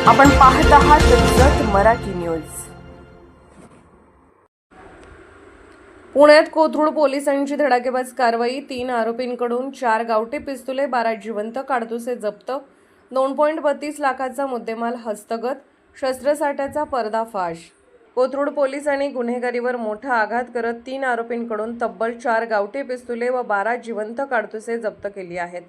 आपण पाहत आहात जत मराठी न्यूज। पुण्यात कोथरूड पोलिसांची धडाकेबाज कारवाई। 3 आरोपींकडून 4 गावठी पिस्तुले, 12 जिवंत काडतुसे जप्त, 2.32 लाखाचा मुद्देमाल हस्तगत, शस्त्रसाठ्याचा पर्दाफाश। कोथरूड पोलिसांनी गुन्हेगारीवर मोठा आघात करत 3 आरोपींकडून तब्बल 4 गावठी पिस्तुले व 12 जिवंत काडतुसे जप्त केली आहेत।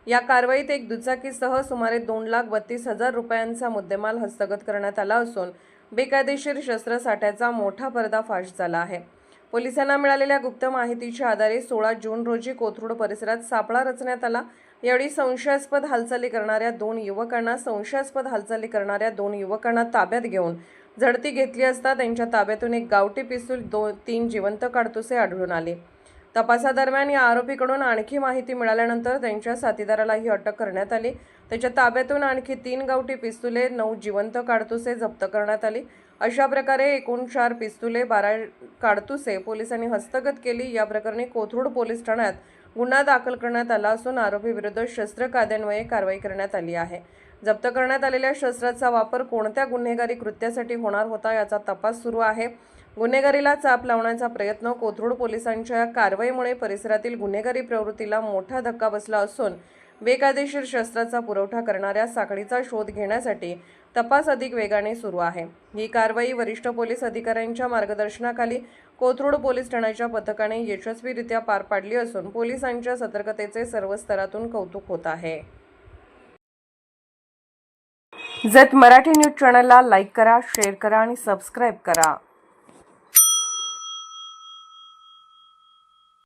या कारवाईत एक दुचाकीसह सुमारे 2,32,000 रुपयांचा मुद्देमाल हस्तगत करण्यात आला असून बेकायदेशीर शस्त्रसाठ्याचा मोठा पर्दाफाश झाला आहे। पोलिसांना मिळालेल्या गुप्त माहितीच्या आधारे 16 जून रोजी कोथरूड परिसरात सापळा रचण्यात आला। यावेळी संशयास्पद हालचाली करणाऱ्या 2 युवकांना ताब्यात घेऊन झडती घेतली असता त्यांच्या ताब्यातून एक गावठी पिस्तूल, 3 जिवंत काडतुसे आढळून आले। तपासादरम्यान या आरोपीकडून आणखी माहिती मिळाल्यानंतर त्यांच्या साथीदारालाही अटक करण्यात आली। त्याच्या ताब्यातून आणखी 3 गावठी पिस्तुले, 9 जिवंत काडतुसे जप्त करण्यात आली। अशा प्रकारे एकूण 4 पिस्तुले, 12 काडतुसे पोलिसांनी हस्तगत केली। या प्रकरणी कोथरूड पोलीस ठाण्यात गुन्हा दाखल करण्यात आला असून आरोपीविरुद्ध शस्त्र कायद्यान्वये कारवाई करण्यात आली आहे। जप्त करण्यात आलेल्या शस्त्राचा वापर कोणत्या गुन्हेगारी कृत्यासाठी होणार होता याचा तपास सुरू आहे। गुन्हेगारीला चाप लावण्याचा प्रयत्न। कोथरूड पोलिसांच्या या कारवाईमुळे परिसरातील गुन्हेगारी प्रवृत्तीला मोठा धक्का बसला असून बेकायदेशीर शस्त्राचा पुरवठा करणाऱ्या साखळीचा शोध घेण्यासाठी तपास अधिक वेगाने सुरू आहे। ही कारवाई वरिष्ठ पोलीस अधिकाऱ्यांच्या मार्गदर्शनाखाली कोथरूड पोलीस ठाण्याच्या पथकाने यशस्वीरित्या पार पाडली असून पोलिसांच्या सतर्कतेचे सर्व स्तरातून कौतुक होत आहे। जत मराठी न्यूज चॅनलला लाईक करा, शेअर करा आणि सबस्क्राईब करा।